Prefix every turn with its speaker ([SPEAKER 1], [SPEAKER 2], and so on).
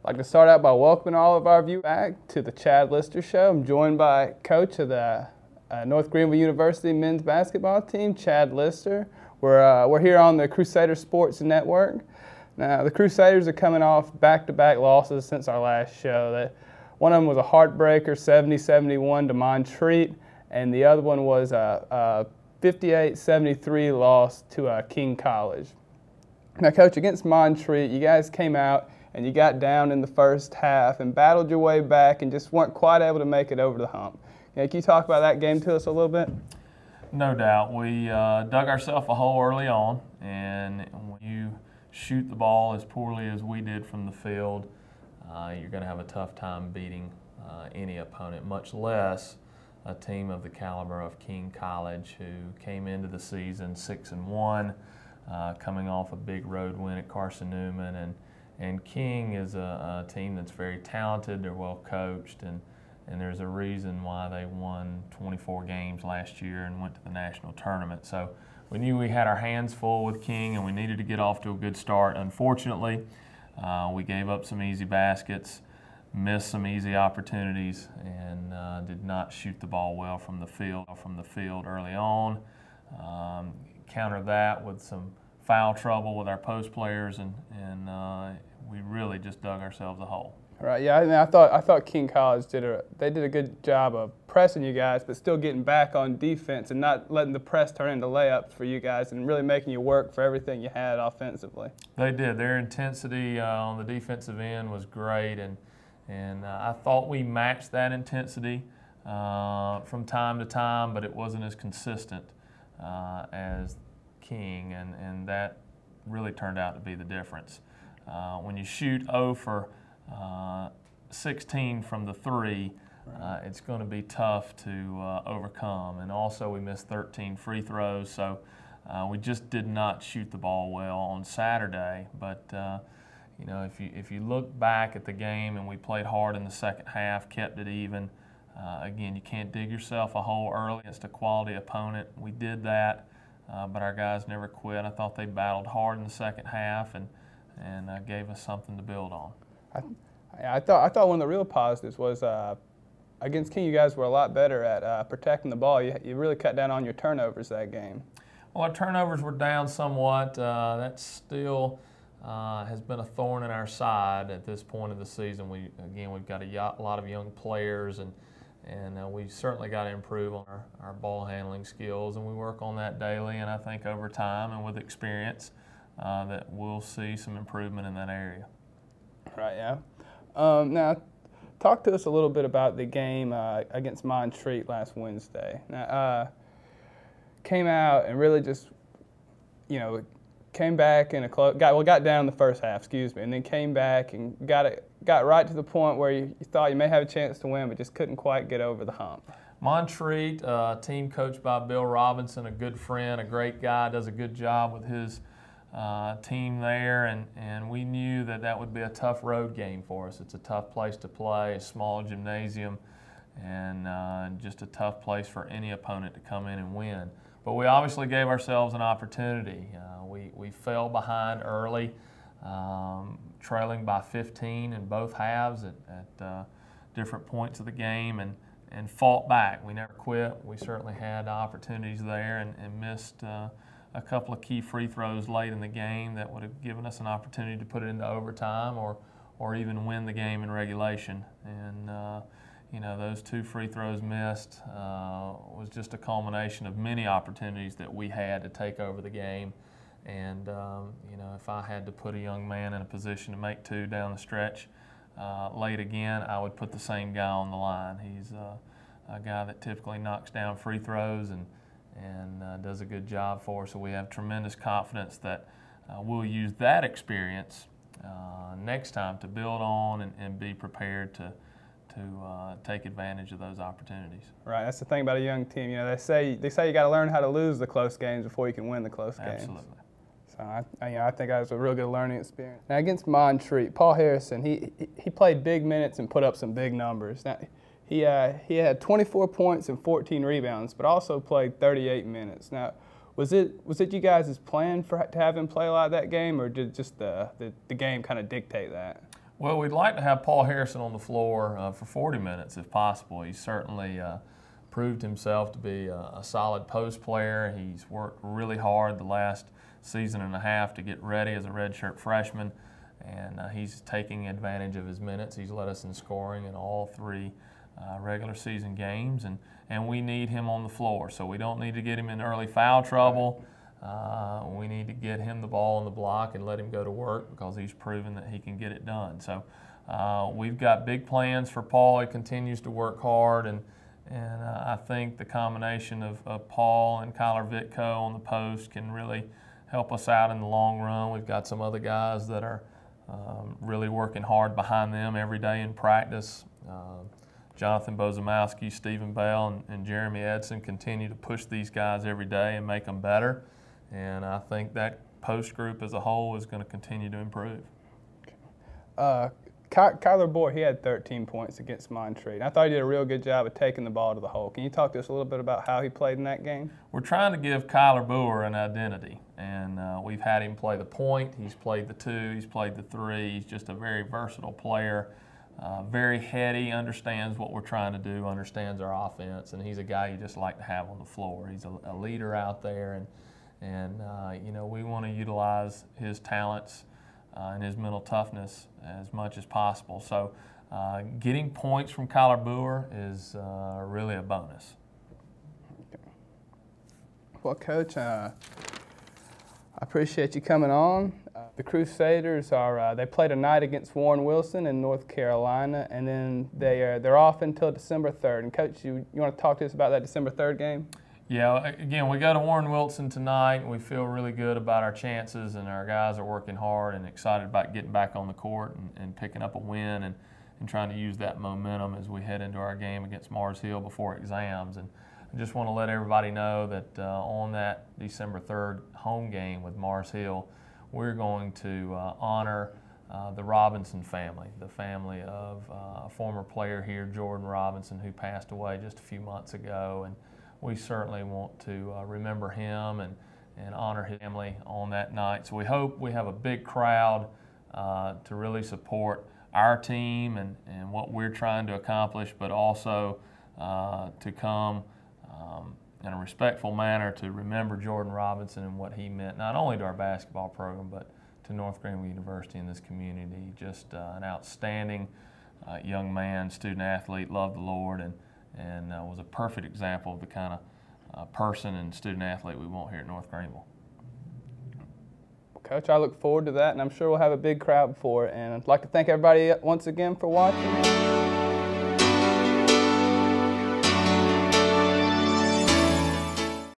[SPEAKER 1] I'd like to start out by welcoming all of our viewers back to the Chad Lister Show. I'm joined by coach of the North Greenville University men's basketball team, Chad Lister. We're here on the Crusader Sports Network. Now, the Crusaders are coming off back-to-back losses since our last show. One of them was a heartbreaker, 70-71 to Montreat, and the other one was a 58-73 loss to King College. Now, Coach, against Montreat, you guys came out and you got down in the first half and battled your way back and just weren't quite able to make it over the hump. Can you talk about that game to us a little bit?
[SPEAKER 2] No doubt. We dug ourselves a hole early on, and when you shoot the ball as poorly as we did from the field, you're going to have a tough time beating any opponent, much less a team of the caliber of King College, who came into the season 6-1, coming off a big road win at Carson Newman. And King is a team that's very talented, they're well coached, and there's a reason why they won 24 games last year and went to the national tournament. So we knew we had our hands full with King and we needed to get off to a good start. Unfortunately, we gave up some easy baskets, missed some easy opportunities, and did not shoot the ball well from the field early on. Counter that with some foul trouble with our post players, and we really just dug ourselves a hole.
[SPEAKER 1] Right. Yeah. I thought King College did a good job of pressing you guys, but still getting back on defense and not letting the press turn into layups for you guys, and really making you work for everything you had offensively.
[SPEAKER 2] They did. Their intensity on the defensive end was great, and I thought we matched that intensity from time to time, but it wasn't as consistent as King, and that really turned out to be the difference. When you shoot 0 for 16 from the three, it's going to be tough to overcome. And also we missed 13 free throws, so we just did not shoot the ball well on Saturday. But you know, if you look back at the game, and we played hard in the second half, kept it even. Again, you can't dig yourself a hole early against a quality opponent. We did that, but our guys never quit. I thought they battled hard in the second half and gave us something to build on.
[SPEAKER 1] I thought one of the real positives was against King, you guys were a lot better at protecting the ball. You really cut down on your turnovers that game.
[SPEAKER 2] Well, our turnovers were down somewhat. That still has been a thorn in our side at this point of the season. We've got a lot of young players, and we certainly got to improve on our ball handling skills, and we work on that daily. And I think over time and with experience that we'll see some improvement in that area.
[SPEAKER 1] Right, yeah. Now, talk to us a little bit about the game against Montreat last Wednesday. Now, came out and really just, came back in got down in the first half, and then came back and got right to the point where you thought you may have a chance to win, but just couldn't quite get over the hump.
[SPEAKER 2] Montreat, team coached by Bill Robinson, a good friend, a great guy, does a good job with his team there, and we knew that would be a tough road game for us. It's a tough place to play, a small gymnasium, and just a tough place for any opponent to come in and win. But we obviously gave ourselves an opportunity. We fell behind early, trailing by 15 in both halves at different points of the game, and fought back. We never quit. We certainly had opportunities there and missed a couple of key free throws late in the game that would have given us an opportunity to put it into overtime or even win the game in regulation. And those 2 free throws missed was just a culmination of many opportunities that we had to take over the game. And if I had to put a young man in a position to make 2 down the stretch late again, I would put the same guy on the line. He's a guy that typically knocks down free throws and does a good job for us. So we have tremendous confidence that we'll use that experience next time to build on and be prepared to take advantage of those opportunities.
[SPEAKER 1] Right, that's the thing about a young team. They say you got to learn how to lose the close games before you can win the close games.
[SPEAKER 2] Absolutely.
[SPEAKER 1] So I think that was a real good learning experience. Now against Montreat, Paul Harrison, he played big minutes and put up some big numbers. Now, he had 24 points and 14 rebounds, but also played 38 minutes. Now, was it you guys' plan to have him play a lot of that game, or did just the game kind of dictate that?
[SPEAKER 2] Well, we'd like to have Paul Harrison on the floor for 40 minutes if possible. He's certainly proved himself to be a solid post player. He's worked really hard the last season and a half to get ready as a redshirt freshman, and he's taking advantage of his minutes. He's led us in scoring in all 3 regular season games, and we need him on the floor. So we don't need to get him in early foul trouble. We need to get him the ball on the block and let him go to work because he's proven that he can get it done. So we've got big plans for Paul. He continues to work hard, and I think the combination of Paul and Kyler Vitko on the post can really help us out in the long run. We've got some other guys that are really working hard behind them every day in practice. Jonathan Bozomowski, Stephen Bell, and Jeremy Edson continue to push these guys every day and make them better. And I think that post group as a whole is going to continue to improve.
[SPEAKER 1] Kyler Bohr, he had 13 points against Montreat. I thought he did a real good job of taking the ball to the hole. Can you talk to us a little bit about how he played in that game?
[SPEAKER 2] We're trying to give Kyler Bohr an identity, and we've had him play the point. He's played the 2, he's played the 3. He's just a very versatile player, very heady, understands what we're trying to do, understands our offense, and he's a guy you just like to have on the floor. He's a leader out there, and you know, we want to utilize his talents and his mental toughness as much as possible. So getting points from Kyler Bohr is really a bonus.
[SPEAKER 1] Okay. Well, Coach, I appreciate you coming on. The Crusaders they played tonight against Warren Wilson in North Carolina, and then they're off until December 3rd. And Coach, you want to talk to us about that December 3rd game?
[SPEAKER 2] Yeah, again, we go to Warren Wilson tonight, and we feel really good about our chances, and our guys are working hard and excited about getting back on the court and picking up a win and trying to use that momentum as we head into our game against Mars Hill before exams. And I just want to let everybody know that on that December 3rd home game with Mars Hill, we're going to honor the Robinson family, the family of a former player here, Jordan Robinson, who passed away just a few months ago. And we certainly want to remember him and honor his family on that night. So we hope we have a big crowd to really support our team and what we're trying to accomplish, but also to come in a respectful manner to remember Jordan Robinson and what he meant, not only to our basketball program, but to North Greenville University and this community. Just an outstanding young man, student athlete, loved the Lord, and was a perfect example of the kind of person and student athlete we want here at North Greenville.
[SPEAKER 1] Coach, I look forward to that, and I'm sure we'll have a big crowd for it. And I'd like to thank everybody once again for watching.